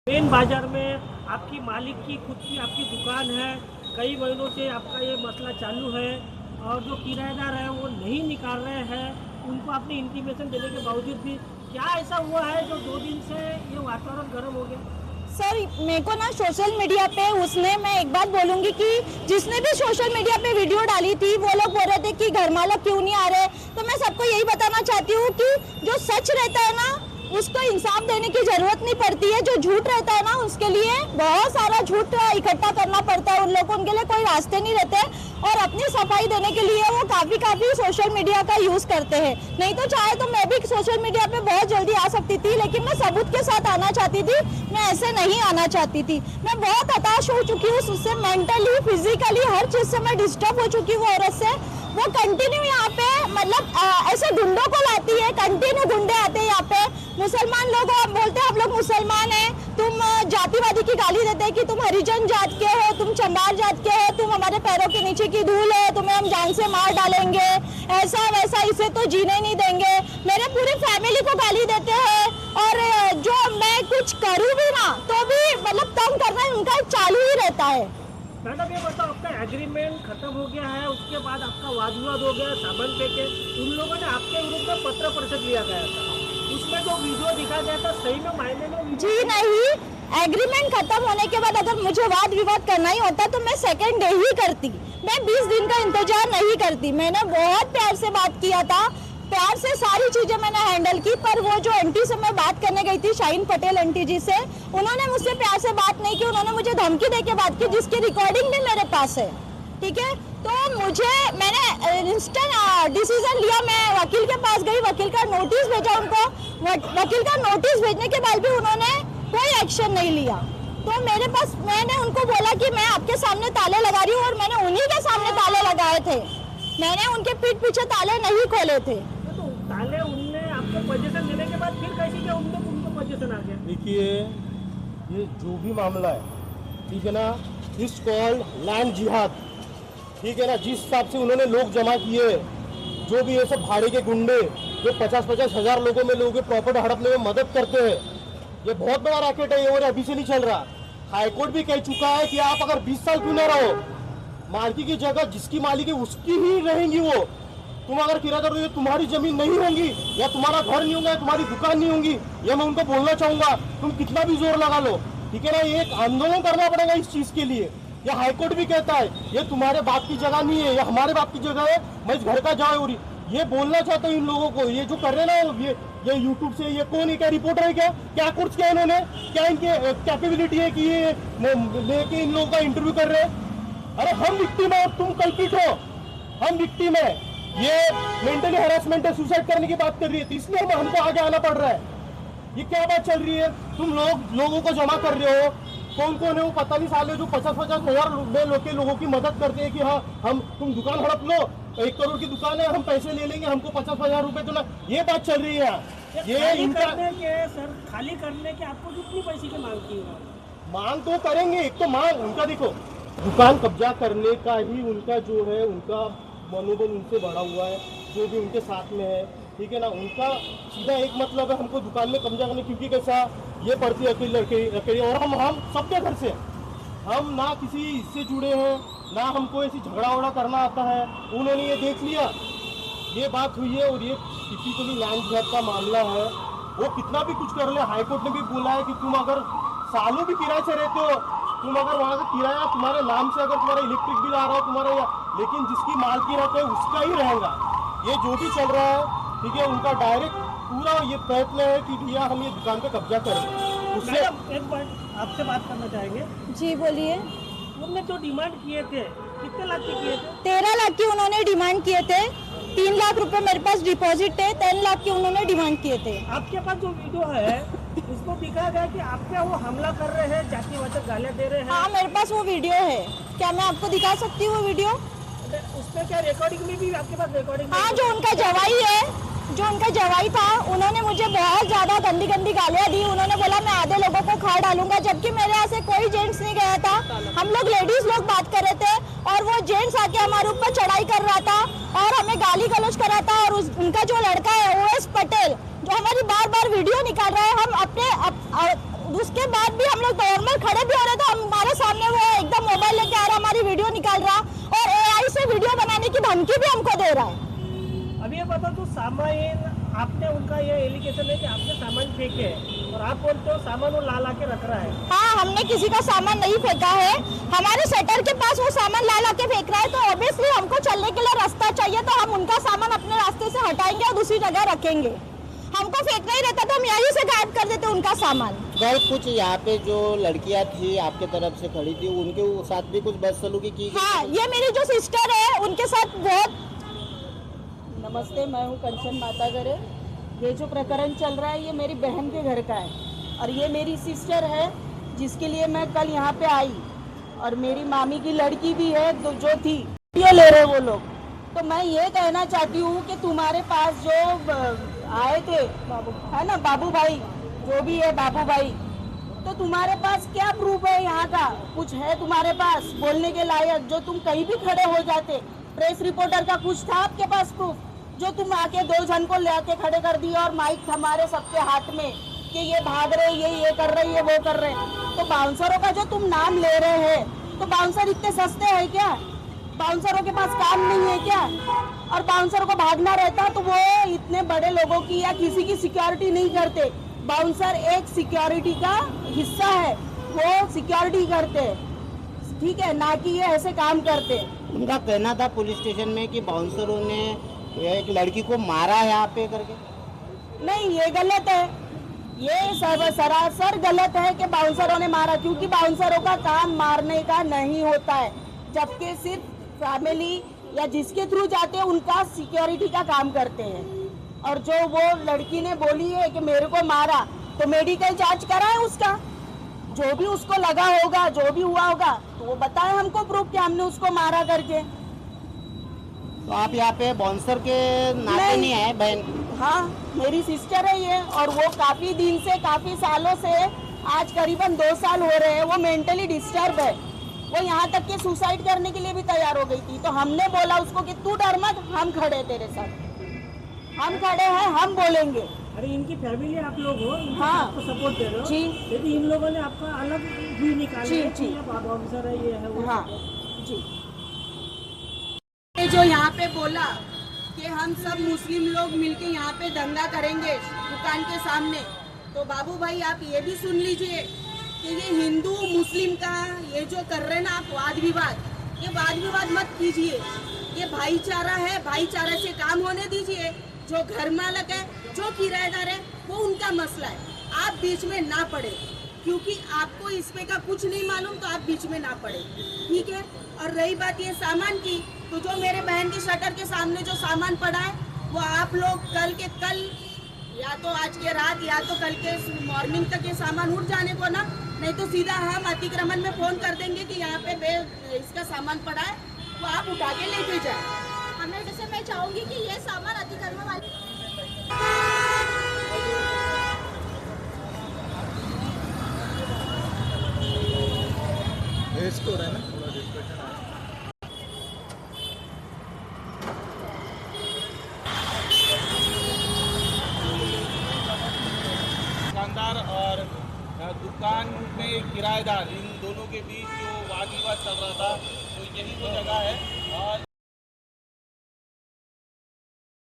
Main बाजार में आपकी मालिक की खुद की आपकी दुकान है, कई महीनों से आपका ये मसला चालू है और जो किराएदार है वो नहीं निकाल रहे हैं, उनको आपने इंटीमेशन देने के बावजूद भी क्या ऐसा हुआ है जो 2 दिन से ये वातावरण गर्म हो गया? सर मेरे को ना सोशल मीडिया पे उसने, मैं एक बात बोलूंगी कि जिसने भी सोशल मीडिया पे वीडियो डाली थी वो लोग बोल रहे थे कि घर मालक क्यों नहीं आ रहे। तो मैं सबको यही बताना चाहती हूँ कि जो सच रहता है ना उसको इंसाफ देने की जरूरत नहीं पड़ती है, जो झूठ रहता है ना उसके लिए बहुत सारा झूठ इकट्ठा करना पड़ता है। उन लोगों को उनके लिए कोई रास्ते नहीं रहते और अपनी सफाई देने के लिए वो काफी सोशल मीडिया का यूज करते हैं। नहीं तो चाहे तो मैं भी सोशल मीडिया पे बहुत जल्दी आ सकती थी, लेकिन मैं सबूत के साथ आना चाहती थी, मैं ऐसे नहीं आना चाहती थी। मैं बहुत हताश हो चुकी हूँ उससे, मेंटली फिजिकली हर चीज से मैं डिस्टर्ब हो चुकी हूँ औरत से। वो कंटिन्यू यहाँ पे मतलब ऐसे गुंडों को लाती है, कंटिन्यू गुंडे आते हैं यहाँ पे। मुसलमान लोग बोलते हैं हम लोग मुसलमान हैं, तुम जातिवादी की गाली देते हैं कि तुम हरिजन जात के हो, तुम चमार जात के हो, तुम हमारे पैरों के नीचे की धूल है, तुम्हें हम जान से मार डालेंगे, ऐसा वैसा, इसे तो जीने नहीं देंगे। मेरे पूरी फैमिली को गाली देते हैं और जो मैं कुछ करूँ भी ना तो भी मतलब तंग करना उनका चालू ही रहता है। मैडम ये बताओ, आपका एग्रीमेंट खत्म हो गया है, उसके बाद आपका वाद विवाद हो गया, सामान फेंके, उन लोगों ने आपके विरुद्ध में पत्र परिषद लिया गया था, उसमें जो वीडियो दिखा गया था सही में मायने में जी नहीं, एग्रीमेंट खत्म होने के बाद अगर मुझे वाद विवाद करना ही होता तो मैं सेकंड डे ही करती, मैं 20 दिन का इंतजार नहीं करती। मैंने बहुत प्यार से बात किया था, प्यार से सारी चीजें मैंने हैंडल की, पर वो जो आंटी से मैं बात करने गई थी, शाहीन पटेल आंटी जी से, उन्होंने मुझसे प्यार से बात नहीं की, उन्होंने मुझे धमकी देके बात की जिसकी रिकॉर्डिंग भी मेरे पास है। ठीक है, तो मैंने इंस्टेंट डिसीजन लिया, मैं वकील के पास गई, वकील का नोटिस भेजा उनको, वकील का नोटिस भेजने के बाद भी उन्होंने कोई एक्शन नहीं लिया। तो मेरे पास, मैंने उनको बोला कि मैं आपके सामने ताले लगा रही हूँ और मैंने उन्हीं के सामने ताले लगाए थे, मैंने उनके पीठ पीछे ताले नहीं खोले थे। तो ताले उनने आपको पोजीशन देने के बाद फिर कैसे क्या उनको पोजीशन आ गया? देखिए, ये जो भी मामला है, ठीक है ना, इस कॉल्ड लैंड जिहाद, ठीक है ना, जिस हिसाब से उन्होंने लोग जमा किए, जो भी ये सब भाड़े के गुंडे जो 50-50 हज़ार लोगों में लोगों के प्रॉपर्टी हड़पने में मदद करते हैं, ये बहुत बड़ा रैकेट है ये, और अभी से नहीं चल रहा। हाईकोर्ट भी कह चुका है कि आप अगर 20 साल क्यों ना रहो, मालिकी की जगह जिसकी मालिक है उसकी ही रहेंगी वो। तुम अगर किराएदार हो, तुम्हारी जमीन नहीं होगी, या तुम्हारा घर नहीं होगा, या तुम्हारी दुकान नहीं होगी, ये मैं उनको बोलना चाहूंगा। तुम कितना भी जोर लगा लो, ठीक है ना, ये एक आंदोलन करना पड़ेगा इस चीज के लिए। या हाईकोर्ट भी कहता है ये तुम्हारे बाप की जगह नहीं है, या हमारे बाप की जगह है, मैं इस घर का जाए। और ये बोलना चाहता हूँ इन लोगों को, ये जो कर रहे हैं ना, ये यूट्यूब से, ये कौन है, क्या रिपोर्टर है, क्या कोर्स किया इन्होंने, क्या इनके कैपेबिलिटी है कि ये लेके इन लोगों का इंटरव्यू कर रहे हैं? अरे हम विक्टिम है, तुम कल्पित हो, हम विक्टिम है। ये मेंटली हैरेसमेंट है, सुसाइड करने की बात कर रही है, तो इसलिए हमको आगे आना पड़ रहा है। ये क्या बात चल रही है? तुम लोगों को जमा कर रहे हो, कौन कौन है वो पता नहीं, साले जो 50-50 हज़ार लोगों की मदद करते हैं कि हाँ तुम दुकान हड़प लो, 1 करोड़ की दुकान है, हम पैसे ले लेंगे, हमको 50,000 रुपए तो ना, ये बात चल रही है। ये इनका सर खाली करने के आपको कितनी पैसे की मांग की है? मांग तो करेंगे, एक तो मांग उनका देखो, दुकान कब्जा करने का ही उनका जो है, उनका मनोबल उनसे बढ़ा हुआ है, जो भी उनके साथ में है, ठीक है ना, उनका सीधा एक मतलब है हमको दुकान में कब्जा करने, क्योंकि कैसा ये पड़ती है अकेले अकेले, और हम सबके घर से, हम ना किसी इससे जुड़े हैं, ना हमको ऐसी झगड़ा वगड़ा करना आता है। उन्होंने ये देख लिया, ये बात हुई है, और ये टिपिकली लैंड जिहाद का मामला है। वो कितना भी कुछ कर ले, हाईकोर्ट ने भी बोला है कि तुम अगर सालों भी किराए से रहते हो, तुम अगर वहाँ से किराया तुम्हारे नाम से, अगर तुम्हारा इलेक्ट्रिक बिल आ रहा है तुम्हारा, लेकिन जिसकी मालकी रहता है उसका ही रहेगा। ये जो भी चल रहा है, ठीक है, उनका डायरेक्ट पूरा ये प्रयत्न है कि भैया हम ये दुकान पे कब्जा करें। उससे एक बार आपसे बात करना चाहेंगे। जी बोलिए। उन्होंने जो डिमांड किए थे, कितने लाख के किए थे? 13 लाख की उन्होंने डिमांड किए थे, 3 लाख रुपए मेरे पास डिपॉजिट है, 10 लाख की उन्होंने डिमांड किए थे। आपके पास जो वीडियो है उसको दिखाया गया कि आप क्या वो हमला कर रहे हैं, जातिवाचक गालियां दे रहे हैं? हाँ मेरे पास वो वीडियो है, क्या मैं आपको दिखा सकती हूँ वो वीडियो? उसमें क्या रिकॉर्डिंग में भी आपके पास रिकॉर्डिंग? हाँ, जो उनका जवाई था, उन्होंने मुझे बहुत ज्यादा गंदी गालियां दी। उन्होंने बोला मैं आधे लोगों को खा डालूंगा, जबकि मेरे यहाँ से कोई जेंट्स नहीं गया था, हम लोग लेडीज लोग बात कर रहे थे, और वो जेंट्स आके हमारे ऊपर चढ़ाई कर रहा था और हमें गाली गलौज कर रहा था। और उनका जो लड़का है OS पटेल, जो हमारी बार बार वीडियो निकाल रहा है, हम अपने उसके बाद भी हम लोग नॉर्मल खड़े भी हो रहे तो हमारे सामने वो एकदम मोबाइल लेके आ रहा, हमारी वीडियो निकाल रहा और एआई से वीडियो बनाने की धमकी भी हमको दे रहा है। अभी ये बताओ तो सामान आपने उनका ये एलिगेशन है कि आपने सामान फेंके और आप बोलते हो सामान वो ला के रख रहा है। हाँ, हमने किसी का सामान नहीं फेंका है, हमारे शटर के पास वो सामान ला के फेंक रहा है, तो ऑब्वियसली हमको चलने के लिए रास्ता चाहिए, तो हम उनका सामान अपने रास्ते से हटाएंगे और दूसरी जगह रखेंगे। हमको फेंकना ही रहता तो हम यहीं से गायब कर देते उनका सामान। सर कुछ यहाँ पे जो लड़कियाँ थी आपके तरफ से खड़ी थी उनके साथ भी कुछ बदसलूकी की गई? हाँ, ये मेरी जो सिस्टर है उनके साथ बहुत। नमस्ते, मैं हूँ कंचन माता घरे। ये जो प्रकरण चल रहा है ये मेरी बहन के घर का है और ये मेरी सिस्टर है जिसके लिए मैं कल यहाँ पे आई, और मेरी मामी की लड़की भी है जो थी, ये ले रहे वो लोग। तो मैं ये कहना चाहती हूँ कि तुम्हारे पास जो आए थे है ना बाबू भाई, जो भी है बाबू भाई, तो तुम्हारे पास क्या प्रूफ है यहाँ का? कुछ है तुम्हारे पास बोलने के लायक जो तुम कहीं भी खड़े हो जाते? प्रेस रिपोर्टर का कुछ था आपके पास प्रूफ जो तुम आके 2 जन को लेके खड़े कर दिया और माइक हमारे सबके हाथ में कि ये भाग रहे, ये कर रहे, ये वो कर रहे? तो बाउंसरों का जो तुम नाम ले रहे हैं, तो बाउंसर इतने सस्ते हैं क्या? बाउंसरों के पास काम नहीं है क्या? और बाउंसर को भागना रहता तो वो इतने बड़े लोगों की या किसी की सिक्योरिटी नहीं करते। बाउंसर एक सिक्योरिटी का हिस्सा है, वो सिक्योरिटी करते हैं, ठीक है, ना कि ये ऐसे काम करते। उनका कहना था पुलिस स्टेशन में कि बाउंसरों ने एक लड़की को मारा है यहाँ पे करके। नहीं, ये गलत है, ये सरासर गलत है कि बाउंसरों ने मारा, क्योंकि बाउंसरों का काम मारने का नहीं होता है, जबकि सिर्फ फैमिली या जिसके थ्रू जाते हैं उनका सिक्योरिटी का काम करते हैं। और जो वो लड़की ने बोली है कि मेरे को मारा, तो मेडिकल जांच करा है उसका, जो भी उसको लगा होगा, जो भी हुआ होगा, तो वो बताए हमको प्रूफ कि हमने उसको मारा करके। तो आप यहाँ पे बाउंसर के नाते नहीं आए बहन? हाँ, मेरी सिस्टर है ये, और वो काफी दिन से, काफी सालों से, आज करीबन 2 साल हो रहे हैं, वो मेंटली डिस्टर्ब है। वो यहाँ तक कि सुसाइड करने के लिए भी तैयार हो गई थी। तो हमने बोला उसको कि तू डर मत, हम खड़े तेरे साथ, हम खड़े हैं, हम बोलेंगे। अरे इनकी फैमिली आप लोग हो, हाँ, आपको सपोर्ट दे रहे हो जी, लेकिन इन लोगों ने आपका अलग भी निकाला जी, है जी, कि आप ऑफिसर है, ये है वो हाँ है। जी। जो यहाँ पे बोला कि हम सब मुस्लिम लोग मिलके यहाँ पे दंगा करेंगे दुकान के सामने, तो बाबू भाई आप ये भी सुन लीजिए कि ये हिंदू मुस्लिम का ये जो कर रहे हैं ना आप वाद विवाद, ये वाद विवाद मत कीजिए। ये भाईचारा है, भाईचारे से काम होने दीजिए। जो घर मालक है, जो किराएदार है, वो उनका मसला है, आप बीच में ना पड़े, क्योंकि आपको इसमें का कुछ नहीं मालूम, तो आप बीच में ना पड़े, ठीक है। और रही बात ये सामान की, तो जो मेरे बहन की शटर के सामने जो सामान पड़ा है, वो आप लोग कल के कल, या तो आज के रात या तो कल के मॉर्निंग तक ये सामान उठ जाने को ना, नहीं तो सीधा हम अतिक्रमण में फोन कर देंगे कि यहाँ पे इसका सामान पड़ा है, वो आप उठा के लेके जाए। हमें जैसे मैं चाहूंगी कि ये सामान अतिक्रमण वाले दुकानदार और दुकान में किराएदार, इन दोनों के बीच जो वाद विवाद चल रहा था, तो यही वो जगह है। और